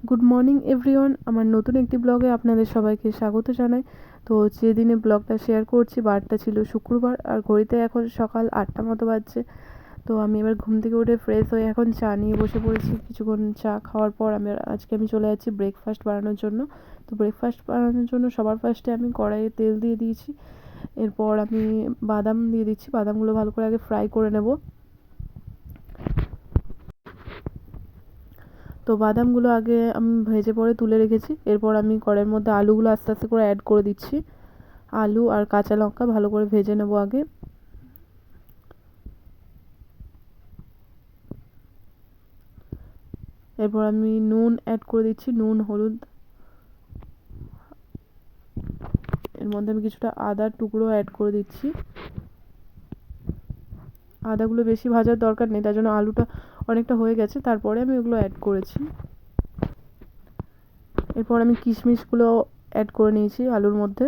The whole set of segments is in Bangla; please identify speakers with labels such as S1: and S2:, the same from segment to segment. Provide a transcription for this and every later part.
S1: গুড মর্নিং এভরিওয়ান, আমার নতুন একটি ব্লগে আপনাদের সবাইকে স্বাগত জানাই। তো যেদিনে ব্লগটা শেয়ার করছি বারটা ছিল শুক্রবার, আর ঘড়িতে এখন সকাল 8টা মতো বাজছে। তো আমি এবার ঘুম থেকে উঠে ফ্রেশ হয়ে এখন চা নিয়ে বসে পড়েছি। কিছুক্ষণ চা খাওয়ার পর আজকে আমি চলে যাচ্ছি ব্রেকফাস্ট বানানোর জন্য। তো ব্রেকফাস্ট বানানোর জন্য সবার ফার্স্টে আমি কড়াইয়ে তেল দিয়ে দিয়েছি। এরপর আমি বাদাম দিয়ে দিচ্ছি। বাদামগুলো ভালো করে আগে ফ্রাই করে নেব। তো বাদামগুলো আগে আমি ভেজে পরে তুলে রেখেছি। এরপর আমি কড়াইয়ের মধ্যে আলুগুলো আস্তে আস্তে করে অ্যাড করে দিচ্ছি। আলু আর কাঁচা লঙ্কা ভালো করে ভেজে নেব আগে। এরপর আমি নুন অ্যাড করে দিচ্ছি, নুন হলুদ। এর মধ্যে আমি কিছুটা আদার টুকরো অ্যাড করে দিচ্ছি। আদাগুলো বেশি ভাজার দরকার নেই, তার জন্য আলুটা অনেকটা হয়ে গেছে, তারপরে আমি ওগুলো অ্যাড করেছি। এরপর আমি কিশমিশগুলো অ্যাড করে নিয়েছি আলুর মধ্যে।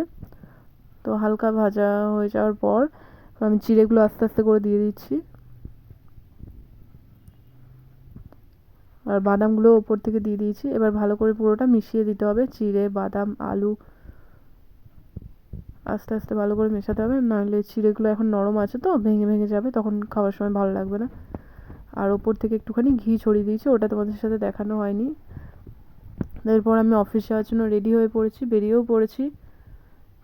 S1: তো হালকা ভাজা হয়ে যাওয়ার পর আমি জিরেগুলো আস্তে আস্তে করে দিয়ে দিচ্ছি, আর বাদামগুলো ওপর থেকে দিয়ে দিয়েছি। এবার ভালো করে পুরোটা মিশিয়ে দিতে হবে, জিরে বাদাম আলু আস্তে আস্তে ভালো করে মেশাতে হবে, নাহলে চিড়েগুলো এখন নরম আছে তো ভেঙে ভেঙে যাবে, তখন খাওয়ার সময় ভালো লাগবে না। আর ওপর থেকে একটুখানি ঘি ছড়িয়ে দিয়েছি, ওটা তোমাদের সাথে দেখানো হয়নি। এরপর আমি অফিস যাওয়ার জন্য রেডি হয়ে পড়েছি, বেরিয়েও পড়েছি।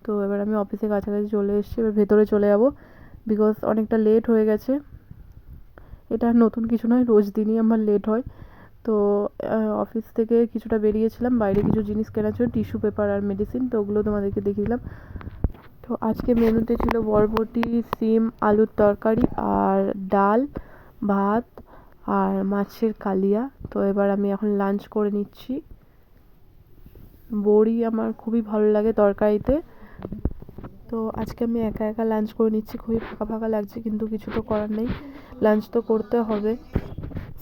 S1: তো এবার আমি অফিসে কাছাকাছি চলে এসেছি, এবার ভেতরে চলে যাব, বিকজ অনেকটা লেট হয়ে গেছে। এটা নতুন কিছু নয়, রোজ দিনই আমার লেট হয়। তো অফিস থেকে কিছুটা বেরিয়েছিলাম, বাইরে কিছু জিনিস কেনার জন্য, টিস্যু পেপার আর মেডিসিন, তো ওগুলো তোমাদেরকে দেখিয়ে দিলাম। তো আজকে মেনুতে ছিল বরবটি সিম আলুর তরকারি আর ডাল ভাত আর মাছের কালিয়া। তো এবার আমি এখন লাঞ্চ করে নিচ্ছি। বড়ি আমার খুবই ভালো লাগে তরকারিতে। তো আজকে আমি একা একা লাঞ্চ করে নিচ্ছি, খুবই ফাঁকা ফাঁকা লাগছে, কিন্তু কিছু তো করার নেই, লাঞ্চ তো করতে হবে।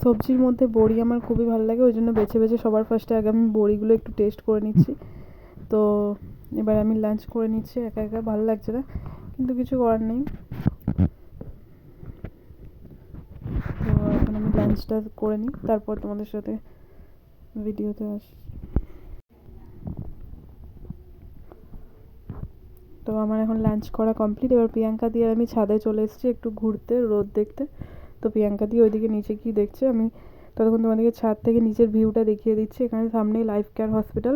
S1: সবজির মধ্যে বড়ি আমার খুবই ভালো লাগে, ওই জন্য বেছে বেছে সবার ফার্স্টে আগে আমি বড়িগুলো একটু টেস্ট করে নিচ্ছি। তো এবার আমি লাঞ্চ করে নিচ্ছি, একা একা ভালো লাগছে না, কিন্তু কিছু করার নেই। তো এখন আমি লাঞ্চটা করে নিই, তারপর তোমাদের সাথে ভিডিওতে আসি। তো আমার এখন লাঞ্চ করা কমপ্লিট। এবার প্রিয়াঙ্কা দিয়ে আমি ছাদে চলে এসেছি একটু ঘুরতে, রোদ দেখতে। তো প্রিয়াঙ্কা দিয়ে ওইদিকে নিচে কি দেখছে, আমি ততক্ষণ তোমাদেরকে ছাদ থেকে নিচের ভিউটা দেখিয়ে দিচ্ছি। এখানে সামনেই লাইফ কেয়ার হসপিটাল,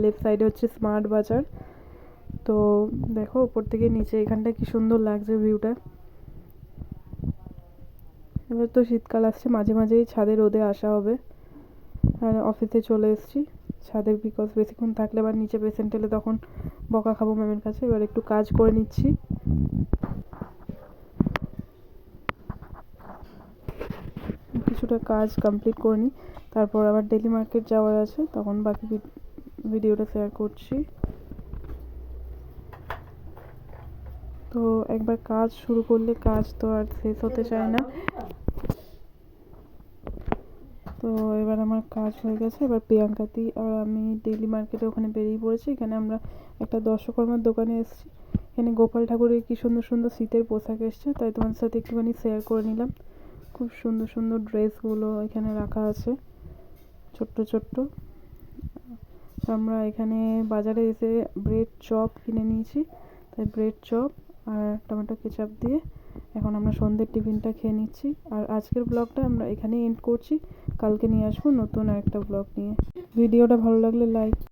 S1: লেফট সাইডে হচ্ছে স্মার্ট বাজার। তো দেখো ওপর থেকে নিচে এখানটা কি সুন্দর লাগছে ভিউটা। এবার তো শীতকাল আসছে, মাঝে মাঝেই ছাদে রোদে আসা হবে। আর অফিসে চলে এসেছি ছাদে, বিকজ বেশিক্ষণ থাকলে আবার নিচে পেশেন্ট এলে তখন বকা খাবো ম্যামের কাছে। এবার একটু কাজ করে নিচ্ছি। কিছুটা কাজ কমপ্লিট করে নিই, তারপর আবার ডেলি মার্কেট যাওয়ার আছে, তখন বাকি ভিডিওটা শেয়ার করছি। তো একবার কাজ শুরু করলে কাজ তো আর শেষ হতে চায় না। তো এবার আমার কাজ হয়ে গেছে, এবার প্রিয়াঙ্কাতি আর আমি ডেলি মার্কেটে ওখানে বেরিয়ে পড়েছি। এখানে আমরা একটা দর্শকর্মার দোকানে এসেছি, এখানে গোপাল ঠাকুরের কি সুন্দর সুন্দর শীতের পোশাক এসছে, তাই তোমার সাথে একটুখানি শেয়ার করে নিলাম। খুব সুন্দর সুন্দর ড্রেসগুলো এখানে রাখা আছে, ছোট্ট ছোট্ট। আমরা এখানে বাজারে এসে ব্রেড চপ কিনে নিয়েছি, তাই ব্রেড চপ আর টমেটো কেচাপ দিয়ে এখন আমরা সন্ধ্যের টিফিনটা খেয়ে নিচ্ছি। আর আজকের ব্লগটা আমরা এখানেই এন্ড করছি, কালকে নিয়ে আসবো নতুন আরেকটা ব্লগ নিয়ে। ভিডিওটা ভালো লাগলে লাইক